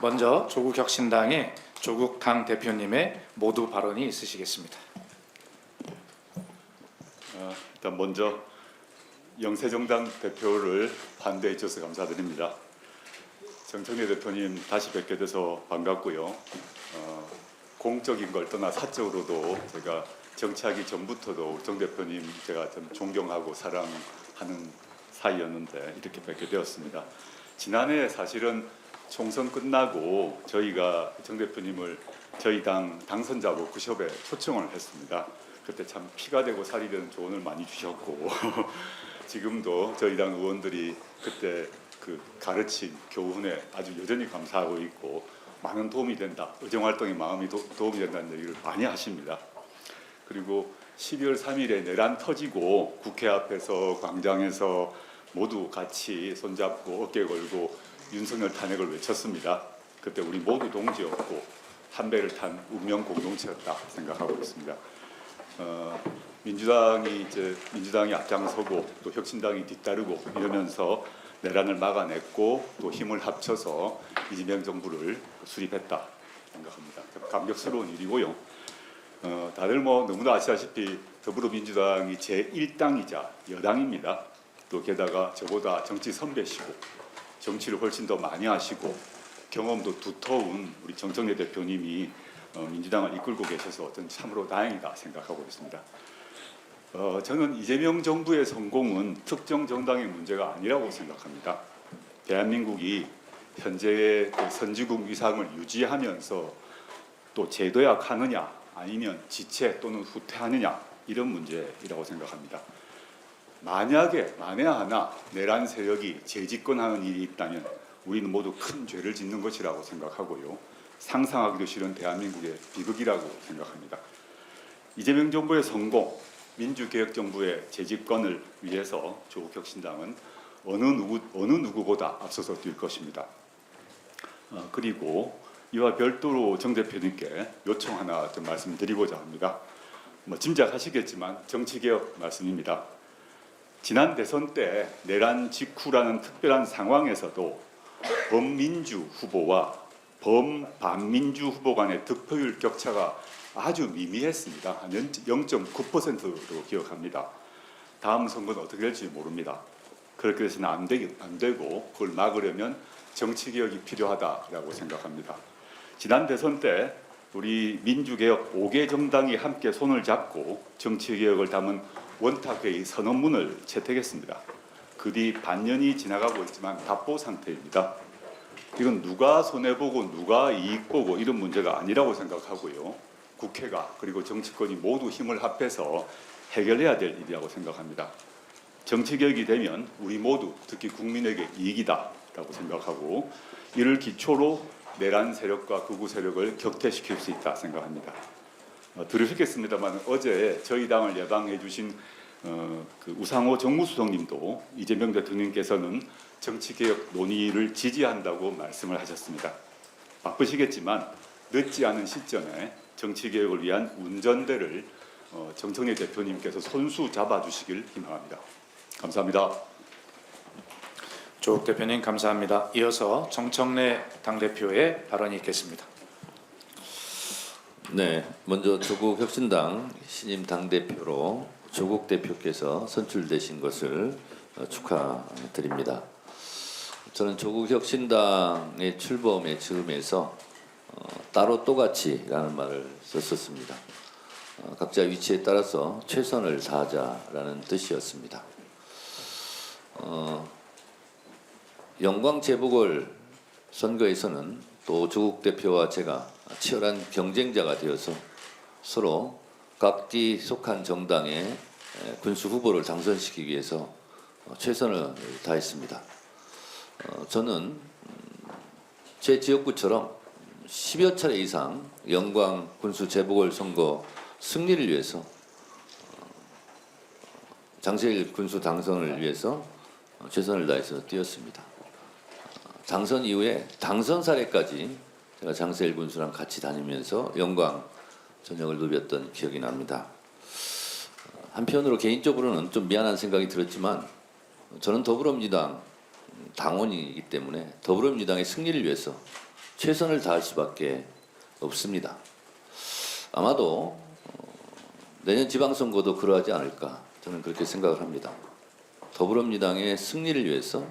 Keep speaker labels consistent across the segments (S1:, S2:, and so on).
S1: 먼저 조국혁신당의 조국 당 대표님의 모두 발언이 있으시겠습니다.
S2: 일단 먼저 영세정당 대표를 반대해 주셔서 감사드립니다. 정청래 대표님 다시 뵙게 돼서 반갑고요. 공적인 걸 떠나 사적으로도 제가 정치하기 전부터도 정 대표님 제가 좀 존경하고 사랑하는 사이였는데 이렇게 뵙게 되었습니다. 지난해 사실은 총선 끝나고 저희가 정 대표님을 저희 당 당선자 워크숍에 초청을 했습니다. 그때 참 피가 되고 살이 되는 조언을 많이 주셨고 지금도 저희 당 의원들이 그때 그 가르친 교훈에 아주 여전히 감사하고 있고 많은 도움이 된다. 의정활동에 마음이 도움이 된다는 얘기를 많이 하십니다. 그리고 12월 3일에 내란 터지고 국회 앞에서 광장에서 모두 같이 손잡고 어깨 걸고 윤석열 탄핵을 외쳤습니다. 그때 우리 모두 동지였고 한 배를 탄 운명 공동체였다 생각하고 있습니다. 민주당이 앞장서고 또 혁신당이 뒤따르고 이러면서 내란을 막아냈고 또 힘을 합쳐서 이재명 정부를 수립했다 생각합니다. 감격스러운 일이고요. 다들 뭐 너무나 아시다시피 더불어민주당이 제1당이자 여당입니다. 또 게다가 저보다 정치 선배시고 정치를 훨씬 더 많이 하시고 경험도 두터운 우리 정청래 대표님이 민주당을 이끌고 계셔서 저는 참으로 다행이다 생각하고 있습니다. 저는 이재명 정부의 성공은 특정 정당의 문제가 아니라고 생각합니다. 대한민국이 현재의 그 선진국 위상을 유지하면서 또 재도약하느냐 아니면 지체 또는 후퇴하느냐 이런 문제이라고 생각합니다. 만에 하나 내란 세력이 재집권하는 일이 있다면 우리는 모두 큰 죄를 짓는 것이라고 생각하고요. 상상하기도 싫은 대한민국의 비극이라고 생각합니다. 이재명 정부의 성공, 민주개혁정부의 재집권을 위해서 조국혁신당은 어느 누구보다 앞서서 뛸 것입니다. 그리고 이와 별도로 정 대표님께 요청 하나 좀 말씀드리고자 합니다. 짐작하시겠지만 정치개혁 말씀입니다. 지난 대선 때 내란 직후라는 특별한 상황에서도 범민주 후보와 범반민주 후보 간의 득표율 격차가 아주 미미했습니다. 한 0.9%로 기억합니다. 다음 선거는 어떻게 될지 모릅니다. 그렇게 해서는 안 되고 그걸 막으려면 정치개혁이 필요하다라고 생각합니다. 지난 대선 때 우리 민주개혁 5개 정당이 함께 손을 잡고 정치개혁을 담은 원탁회의 선언문을 채택했습니다. 그 뒤 반년이 지나가고 있지만 답보 상태입니다. 이건 누가 손해보고 누가 이익보고 이런 문제가 아니라고 생각하고요. 국회가 그리고 정치권이 모두 힘을 합해서 해결해야 될 일이라고 생각합니다. 정치개혁이 되면 우리 모두 특히 국민에게 이익이다라고 생각하고 이를 기초로 내란 세력과 극우 세력을 격퇴시킬 수 있다 생각합니다. 들으셨겠습니다만 어제 저희 당을 예방해 주신 그 우상호 정무수석님도 이재명 대통령께서는 정치개혁 논의를 지지한다고 말씀을 하셨습니다. 바쁘시겠지만 늦지 않은 시점에 정치개혁을 위한 운전대를 정청래 대표님께서 손수 잡아주시길 희망합니다. 감사합니다.
S1: 조국 대표님 감사합니다. 이어서 정청래 당대표의 발언이 있겠습니다.
S3: 네, 먼저 조국혁신당 신임 당대표로 조국 대표께서 선출되신 것을 축하드립니다. 저는 조국혁신당의 출범의 즈음에서 따로 또같이라는 말을 썼었습니다. 각자 위치에 따라서 최선을 다하자라는 뜻이었습니다. 영광 재보궐 선거에서는 또 조국 대표와 제가 치열한 경쟁자가 되어서 서로 각기 속한 정당의 군수 후보를 당선시키기 위해서 최선을 다했습니다. 저는 제 지역구처럼 10여 차례 이상 영광 군수 재보궐 선거 승리를 위해서 장세일 군수 당선을 위해서 최선을 다해서 뛰었습니다. 당선 이후에 당선 사례까지 제가 장세일 군수랑 같이 다니면서 영광 저녁을 누볐던 기억이 납니다. 한편으로 개인적으로는 좀 미안한 생각이 들었지만 저는 더불어민주당 당원이기 때문에 더불어민주당의 승리를 위해서 최선을 다할 수밖에 없습니다. 아마도 내년 지방선거도 그러하지 않을까 저는 그렇게 생각을 합니다. 더불어민주당의 승리를 위해서,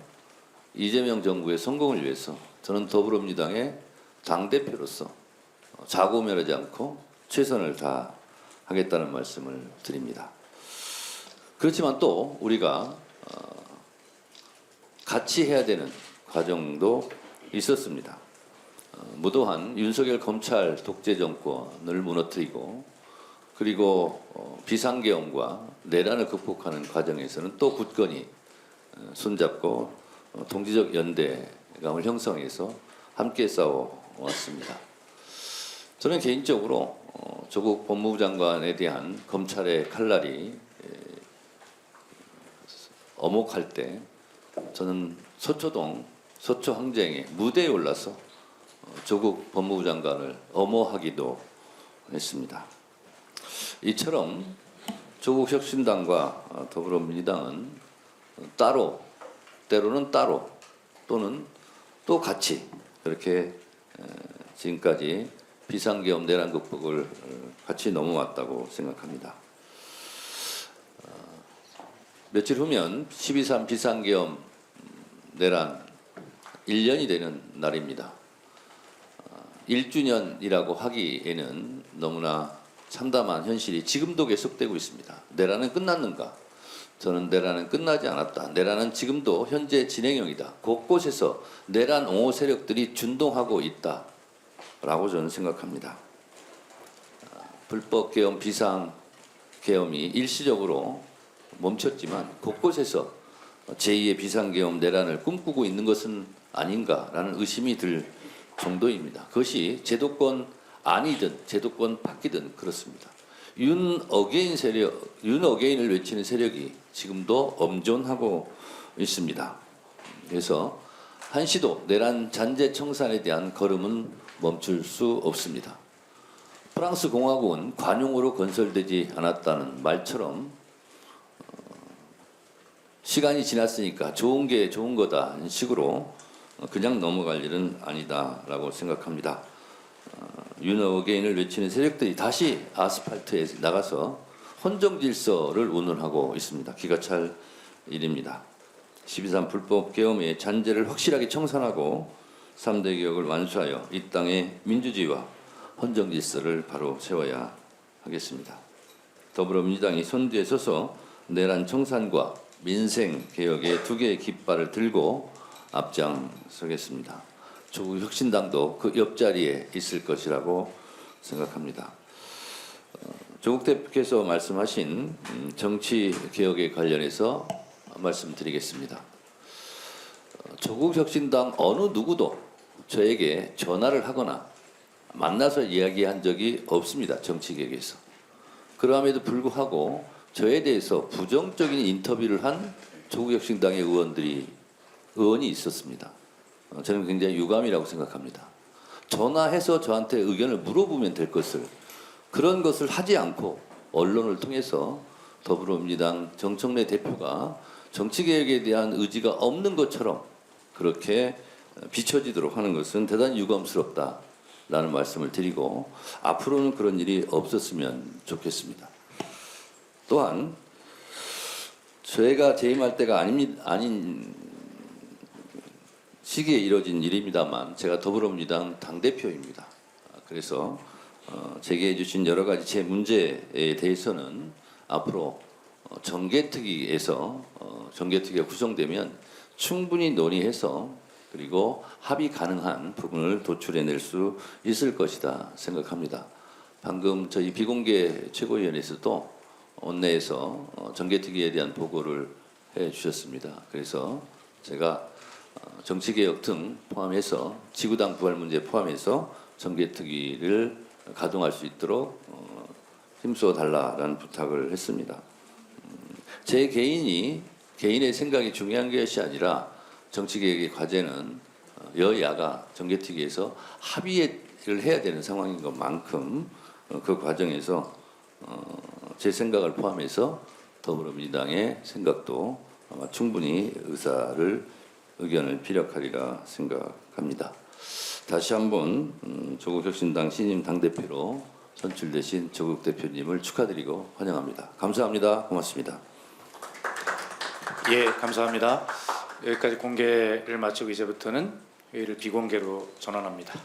S3: 이재명 정부의 성공을 위해서 저는 더불어민주당의 당대표로서 자고면하지 않고 최선을 다하겠다는 말씀을 드립니다. 그렇지만 또 우리가 같이 해야 되는 과정도 있었습니다. 무도한 윤석열 검찰 독재 정권을 무너뜨리고, 그리고 비상계엄과 내란을 극복하는 과정에서는 또 굳건히 손잡고 동지적 연대감을 형성해서 함께 싸워왔습니다. 저는 개인적으로 조국 법무부 장관에 대한 검찰의 칼날이 어목할 때 저는 서초동 서초항쟁의 무대에 올라서 조국 법무부 장관을 엄호하기도 했습니다. 이처럼 조국 혁신당과 더불어민주당은 따로, 때로는 따로, 또는 또 같이 그렇게 지금까지 비상계엄 내란 극복을 같이 넘어왔다고 생각합니다. 며칠 후면 12.3 비상계엄 내란 1년이 되는 날입니다. 1주년이라고 하기에는 너무나 참담한 현실이 지금도 계속되고 있습니다. 내란은 끝났는가? 저는 내란은 끝나지 않았다. 내란은 지금도 현재 진행형이다. 곳곳에서 내란 옹호 세력들이 준동하고 있다라고 저는 생각합니다. 불법 계엄, 비상 계엄이 일시적으로 멈췄지만 곳곳에서 제2의 비상계엄 내란을 꿈꾸고 있는 것은 아닌가라는 의심이 들 정도입니다. 그것이 제도권 아니든 제도권 밖이든 그렇습니다. 윤어게인 세력, 윤어게인을 외치는 세력이 지금도 엄존하고 있습니다. 그래서 한시도 내란 잔재 청산에 대한 걸음은 멈출 수 없습니다. 프랑스 공화국은 관용으로 건설되지 않았다는 말처럼 시간이 지났으니까 좋은 게 좋은 거다 식으로 그냥 넘어갈 일은 아니다라고 생각합니다. 윤어게인을 외치는 세력들이 다시 아스팔트에 나가서 헌정 질서를 운운하고 있습니다. 기가 찰 일입니다. 12.3 불법 계엄의 잔재를 확실하게 청산하고 3대 개혁을 완수하여 이 땅의 민주주의와 헌정 질서를 바로 세워야 하겠습니다. 더불어민주당이 선두에 서서 내란 청산과 민생 개혁의 두 개의 깃발을 들고 앞장서겠습니다. 조국 혁신당도 그 옆자리에 있을 것이라고 생각합니다. 조국 대표께서 말씀하신 정치 개혁에 관련해서 말씀드리겠습니다. 조국 혁신당 어느 누구도 저에게 전화를 하거나 만나서 이야기한 적이 없습니다. 정치 개혁에서. 그럼에도 불구하고 저에 대해서 부정적인 인터뷰를 한 조국 혁신당의 의원이 있었습니다. 저는 굉장히 유감이라고 생각합니다. 전화해서 저한테 의견을 물어보면 될 것을, 그런 것을 하지 않고 언론을 통해서 더불어민주당 정청래 대표가 정치개혁에 대한 의지가 없는 것처럼 그렇게 비춰지도록 하는 것은 대단히 유감스럽다라는 말씀을 드리고, 앞으로는 그런 일이 없었으면 좋겠습니다. 또한 저희가 재임할 때가 아닌 시기에 이뤄진 일입니다만 제가 더불어민주당 당대표입니다. 그래서 제기해 주신 여러 가지 제 문제에 대해서는 앞으로 정개특위에서 정개특위가 구성되면 충분히 논의해서 그리고 합의 가능한 부분을 도출해낼 수 있을 것이다 생각합니다. 방금 저희 비공개 최고위원회에서도 원내에서 정개특위에 대한 보고를 해 주셨습니다. 그래서 제가 정치개혁 등 포함해서 지구당 부활 문제 포함해서 정개특위를 가동할 수 있도록 힘써 달라라는 부탁을 했습니다. 제 개인의 생각이 중요한 것이 아니라 정치개혁의 과제는 여야가 정개특위에서 합의를 해야 되는 상황인 것만큼 그 과정에서 제 생각을 포함해서 더불어민주당의 생각도 아마 충분히 의견을 피력하리라 생각합니다. 다시 한번 조국혁신당 신임 당대표로 선출되신 조국 대표님을 축하드리고 환영합니다. 감사합니다. 고맙습니다.
S1: 예, 감사합니다. 여기까지 공개를 마치고 이제부터는 회의를 비공개로 전환합니다.